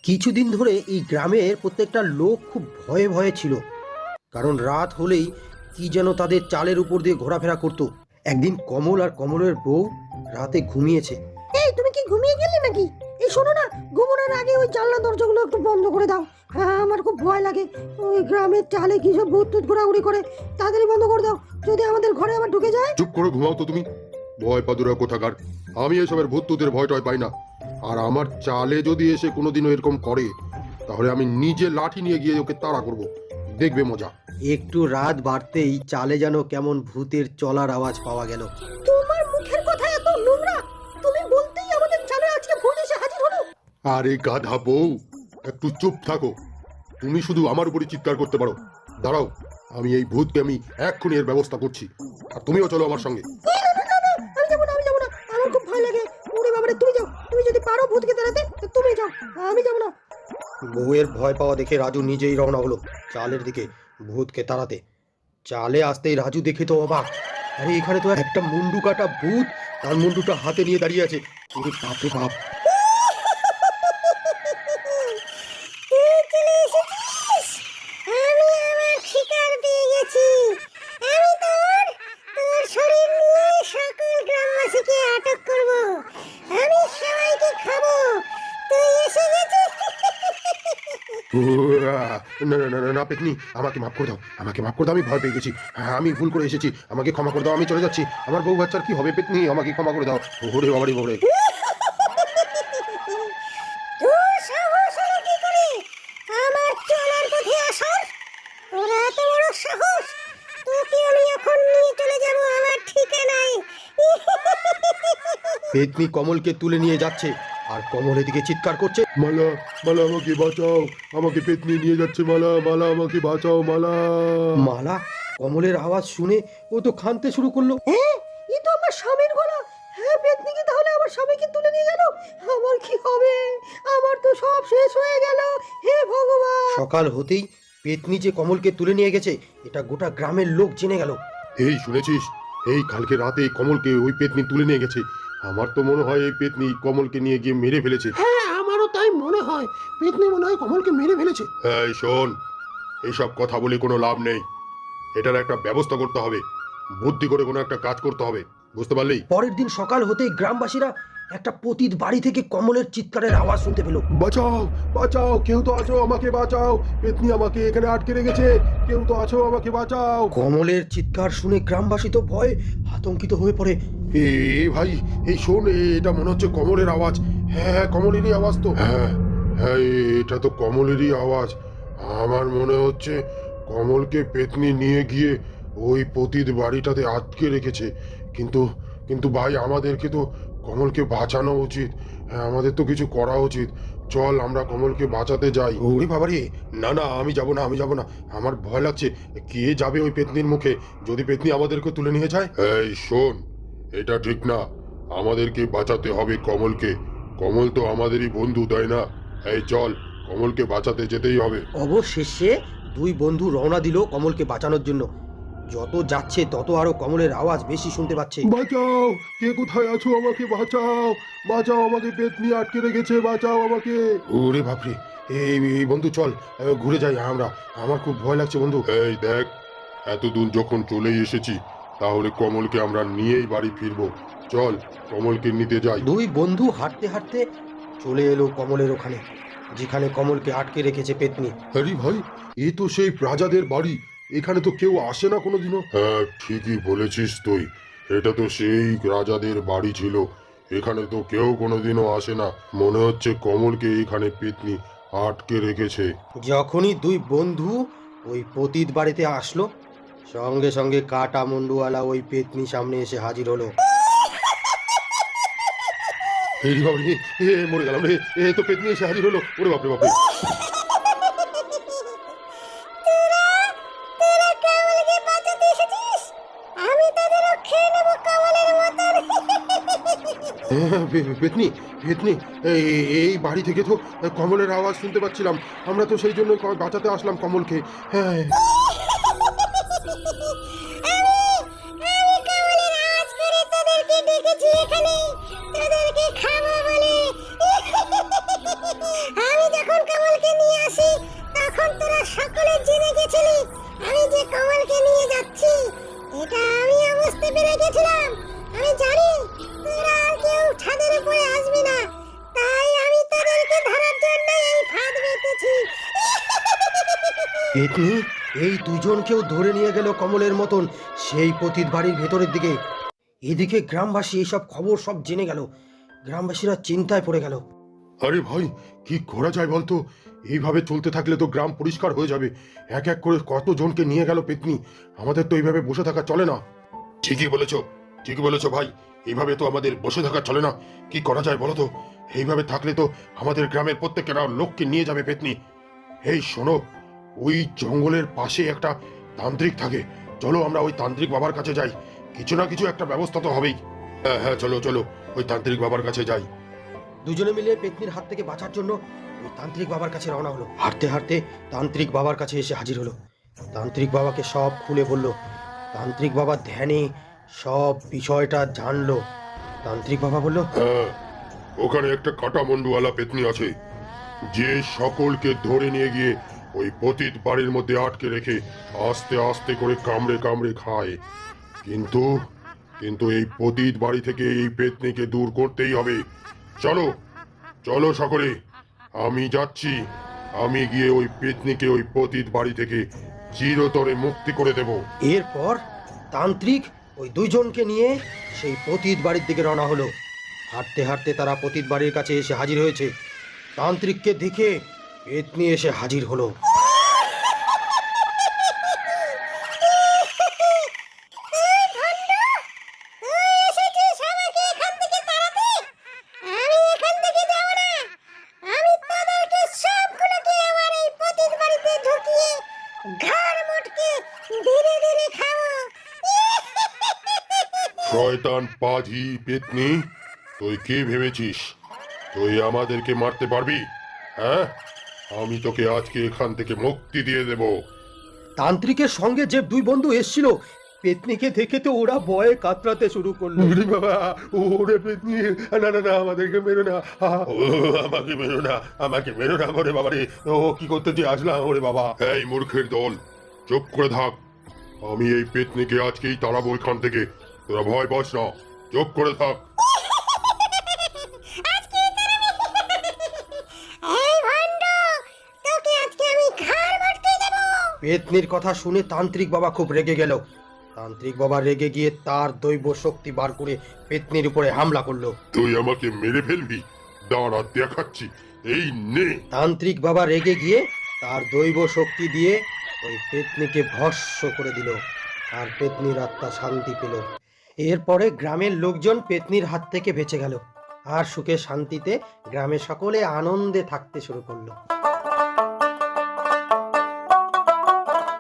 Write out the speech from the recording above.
কিছুদিন ধরে এই গ্রামের প্রত্যেকটা লোক খুব ভয়ে ভয়ে ছিল, কারণ রাত হলেই কি যেন তাদের চালের উপর দিয়ে ঘোরাফেরা করতো। একদিন কমল আর কমলের বউ রাতে ঘুমিয়েছে। এই তুমি কি ঘুমিয়ে গেলে নাকি? এই শোনো না, ঘুমানোর আগে ওই জানলা দরজাগুলো একটু বন্ধ করে দাও। হ্যাঁ, আমার খুব ভয় লাগে। ওই গ্রামের চালে কি সব ভূত টুত ঘোরাঘুরি করে, তাড়াতাড়ি বন্ধ করে দাও, যদি আমাদের ঘরে আবার ঢুকে যায়। চুপ করে ঘুমাও তো তুমি, ভয় পাদুরা কোথাকার। আমি এসবের ভূত টুতের ভয় টয় পাই না। আর আমার চালে যদি এসে কোনোদিনও এরকম করে, তাহলে আমি নিজে লাঠি নিয়ে গিয়ে ওকে তাড়া করব, দেখবে মজা। একটু রাত বাড়তেই চালে যেন কেমন ভূতের চলার আওয়াজ পাওয়া গেল। তোমার মুখের কথা এত নোংরা, তুমি বলতেই আমাদের চালে আজকে ভূত এসে হাজির হলো। আরে গাধা বউ, একটু চুপ থাকো। তুমি শুধু আমার উপরে চিৎকার করতে পারো। দাঁড়াও, আমি এই ভূতকে আমি এক্ষুনি এর ব্যবস্থা করছি। আর তুমিও চলো আমার সঙ্গে। আমি যাবো না, আমি যাবো না, আমার খুব ভয় লাগে। ওরে বাবারে, তুমি যাও, তুমি যদি পারো ভূতকে তাড়াতে, তুমি যাও, আমি যাবো না। বউয়ের ভয় পাওয়া দেখে রাজু নিজেই রওনা হলো চালের দিকে ভূতকে তাড়াতে। চালে আসতেই রাজু দেখে তো অবাক, আরে এখানে তো একটা মুন্ডু কাটা ভূত তার মুন্ডুটা হাতে নিয়ে দাঁড়িয়ে আছে। ওরে বাপ রে বাপ! তুই চলে এসেছিস, আমি আমার শিকার পেয়ে গেছি। আমি তোর শরীর নিয়ে সকল গ্রামবাসীকে আটক করব, আমি সবাইকে খাবো। তুই এসে গেছিস। না না না না, না পেতনি, আমাকে মাফ করে দাও, আমাকে মাফ করে দাও। আমি ভয় পেয়ে গেছি, হ্যাঁ আমি ভুল করে এসেছি, আমাকে ক্ষমা করে দাও। আমি চলে যাচ্ছি, আমার বউ বাচ্চার কি হবে পেতনি, আমাকে ক্ষমা করে দাও। ওরে বাবারে বাবারে! তোর সাহস হলো কি করে আমার চলার পথে আসার? তোর এত বড় সাহস! তোকে আমি এখন নিয়ে চলে যাব আমার ঠিকানায়। পেতনি কমলকে তুলে নিয়ে যাচ্ছে আর কমল এদিকে চিৎকার করছে, মালা, মালা আমাকে বাঁচাও, আমাকে পেতনি নিয়ে যাচ্ছে। মালা, মালা আমাকে বাঁচাও, মালা। মালা কমলের আওয়াজ শুনে ও তো কাঁদতে শুরু করলো। হ্যাঁ, এ তো আমার স্বামীর গলা। হ্যাঁ, পেতনিকে তাহলে আমার স্বামীকে তুলে নিয়ে গেল। আমার কি হবে? আমার তো সব শেষ হয়ে গেল। হে ভগবান! সকাল হতেই পেতনি যে কমলকে তুলে নিয়ে গেছে এটা গোটা গ্রামের লোক জেনে গেল। এই শুনেছিস, এই কালকে রাতে কমলকে ওই পেতনি তুলে নিয়ে গেছে। আমার তো মনে হয় এই পেতনি কমলকে নিয়ে গিয়ে মেরে ফেলেছে। হ্যাঁ, আমারও তাই মনে হয়। পেতনি মনে হয় কমলকে মেরে ফেলেছে। এই শোন, এইসব কথা বলে কোনো লাভ নেই। এটার একটা ব্যবস্থা করতে হবে, বুদ্ধি করে কোনো একটা কাজ করতে হবে, বুঝতে পারলি? পরের দিন সকাল হতেই গ্রামবাসীরা একটা পতিত বাড়ি থেকে কমলের চিৎকারের আওয়াজ শুনতে পেল। বাঁচাও, বাঁচাও, কেউ তো আছো, আমাকে বাঁচাও। পেতনি আমাকে এখানে আটকে রেখেছে, কেউ তো আছো, আমাকে বাঁচাও। কমলের চিৎকার শুনে গ্রামবাসী তো ভয়ে আতঙ্কিত হয়ে পড়ে। এ ভাই, এই শোন, এটা মনে হচ্ছে কমলের আওয়াজ। হ্যাঁ, কমলেরই আওয়াজ তো। হ্যাঁ হ্যাঁ, এটা তো কমলেরই আওয়াজ। আমার মনে হচ্ছে কমলকে পেতনি নিয়ে গিয়ে ওই পতিত বাড়িটাতে আটকে রেখেছে। কিন্তু কিন্তু ভাই, আমাদেরকে তো কমলকে বাঁচানো উচিত। হ্যাঁ, আমাদের তো কিছু করা উচিত। চল আমরা কমলকে বাঁচাতে যাই। ওরে বাবারে, না না, আমি যাব না, আমি যাব না। আমার ভয় লাগছে, কে যাবে ওই পেতনির মুখে, যদি পেতনি আমাদেরকে তুলে নিয়ে যায়। এই শোন, এটা ঠিক না, আমাদেরকে বাঁচাতে হবে কমলকে। কমল তো আমাদেরই বন্ধু, তাই না? এই চল, কমলকে বাঁচাতে যেতেই হবে। অবশেষে দুই বন্ধু রওনা দিল কমলকে বাঁচানোর জন্য। যত যাচ্ছে তত আরো কমলের আওয়াজ বেশি শুনতে পাচ্ছে। বাঁচাও, কে কোথায় আছো, আমাকে বাঁচাও, বাঁচাও, আমাকে পেতনি আটকে রেখেছে, বাঁচাও আমাকে। ওরে বাপরে! এই বন্ধু চল, ঘুরে যাই আমরা। আমার খুব ভয় লাগছে বন্ধু। এই দেখ, এত দূর যখন চলেই এসেছি, তাহলে কমলকে আমরা নিয়েই বাড়ি ফিরবো। চল, কমলকে নিতে যাই। দুই বন্ধু হাঁটতে হাঁটতে চলে এলো কমলের ওখানে, যেখানে কমলকে আটকে রেখেছে পেতনি। আরে ভাই, এ তো সেই রাজাদের বাড়ি, এখানে তো কেউ আসে না কোনোদিনও। হ্যাঁ, ঠিকই বলেছিস তুই, এটা তো সেই রাজাদের বাড়ি ছিল। এখানে তো কেউ কোনোদিনও আসে না। মনে হচ্ছে কমলকে এখানে পেতনি আটকে রেখেছে। যখনই দুই বন্ধু ওই পতিত বাড়িতে আসলো, সঙ্গে সঙ্গে কাটা মুন্ডুওয়ালা ওই পেতনি সামনে এসে হাজির হলো। এই বাবারে, মরে গেলাম রে! এ তো পেতনি এসে হাজির হলো। ওরে বাপরে বাপরে! তোরা কমলকে বাঁচাতে এসেছিস, আমি তোদেরও খেয়ে নেব কমলের মতন। পেতনি, পেতনি, এই বাড়ি থেকে তো কমলের আওয়াজ শুনতে পাচ্ছিলাম। আমরা তো সেই জন্য বাঁচাতে আসলাম কমলকে। হ্যাঁ, আমি কমলের আওয়াজ করে তোদেরকে ডেকেছি এখানে। এনে তোদেরকে খাবো বলে। আমি যখন কমলকে নিয়ে আসি তখন তোরা সকলে জেনে গেছিলি আমি যে কমলকে নিয়ে যাচ্ছি। এটা আমিও বুঝতে পেরে গেছিলাম। আমি জানি তোরা আর কেউ ছাদের উপরে আসবি না, তাই আমি তোদেরকে ধরার জন্য এই ফাঁদ পেতেছি। পেতনি এই দুজনকেও ধরে নিয়ে গেল কমলের মতন সেই পতিত বাড়ির ভেতরের দিকে। এদিকে গ্রামবাসী এইসব খবর সব জেনে গেল। গ্রামবাসীরা চিন্তায় পড়ে গেল। আরে ভাই, কি করা যায় বলতো? এইভাবে চলতে থাকলে তো গ্রাম পরিষ্কার হয়ে যাবে। এক এক করে কতজনকে নিয়ে গেল পেতনি। আমাদের তো এইভাবে বসে থাকা চলে না। ঠিকই বলেছো ভাই। এইভাবে তো আমাদের বসে থাকা চলে না। কি করা যায় বলো তো? এইভাবে থাকলে তো আমাদের গ্রামের প্রত্যেকের লোককে নিয়ে যাবে পেতনি। এই শোনো, ওই জঙ্গলের পাশে একটা তান্ত্রিক থাকে। চলো আমরা ওই তান্ত্রিক বাবার কাছে যাই। কিছু না কিছু একটা ব্যবস্থা তো হবেই। হ্যাঁ চলো ওই তান্ত্রিক বাবার কাছে যাই। দুজনে মিলে পেতনির হাত থেকে বাঁচার জন্য ওই তান্ত্রিক বাবার কাছে রওনা হলো। হাঁটতে হাঁটতে তান্ত্রিক বাবার কাছে এসে হাজির হলো। তান্ত্রিক বাবাকে সব খুলে বলল। তান্ত্রিক বাবা ধ্যানে সব বিষয়টা জানলো। তান্ত্রিক বাবা বলল, হ্যাঁ, ওখানে একটা কাটা মুন্ডুওয়ালা পেতনি আছে, যে সকলকে ধরে নিয়ে গিয়ে ওই পতিত বাড়ির মধ্যে আটকে রেখে আস্তে আস্তে করে কামড়ে কামড়ে খায়। কিন্তু কিন্তু এই পতিত বাড়ি থেকে এই পেতনিকে দূর করতেই হবে। চলো সকলে, আমি যাচ্ছি। আমি গিয়ে ওই পেতনিকে ওই পতিত বাড়ি থেকে চিরতরে মুক্তি করে দেব। এরপর তান্ত্রিক ওই দুইজনকে নিয়ে সেই পতিত বাড়ির দিকে রওনা হলো। হাঁটতে হাঁটতে তারা পতিত বাড়ির কাছে এসে হাজির হয়েছে। তান্ত্রিককে দেখে পেতনি এসে হাজির হলো। শয়তান পাজি পেতনি, তুই কি ভেবেছিস তুই আমাদেরকে মারতে পারবি? হ্যাঁ, আমি তোকে আজকে এখান থেকে মুক্তি দিয়ে দেব। তান্ত্রিকের সঙ্গে যে দুই বন্ধু এসেছিল, পেতনিকে দেখে তো ওরা ভয়ে কাতরাতে শুরু করলো। বাবা, ওরে পেতনি, না আমাদেরকে মেরো না। আমাকে মেরো না করে বাবা রে। ও কি করতে যে আসলাম ওরে বাবা। এই মূর্খের দল, চুপ করে থাক। আমি এই পেতনিকে আজকেই তাড়াবো এখান থেকে। তোরা ভয় পাস না, চুপ করে থাক। পেতনির কথা শুনে তান্ত্রিক বাবা খুব রেগে গেল। তান্ত্রিক বাবা রেগে গিয়ে তার দৈব শক্তি বার করে পেতনির উপরে হামলা করলো। তুই আমাকে মেরে ফেলবি? দাঁড়া দেখাচ্ছি, এই নে। তান্ত্রিক বাবা রেগে গিয়ে তার দৈব শক্তি দিয়ে ওই পেতনিকে ভস্ম করে দিল। আর পেতনির আত্মা শান্তি পেল। এরপরে গ্রামের লোকজন পেতনির হাত থেকে বেঁচে গেল। আর সুখে শান্তিতে গ্রামে সকলে আনন্দে থাকতে শুরু করলো।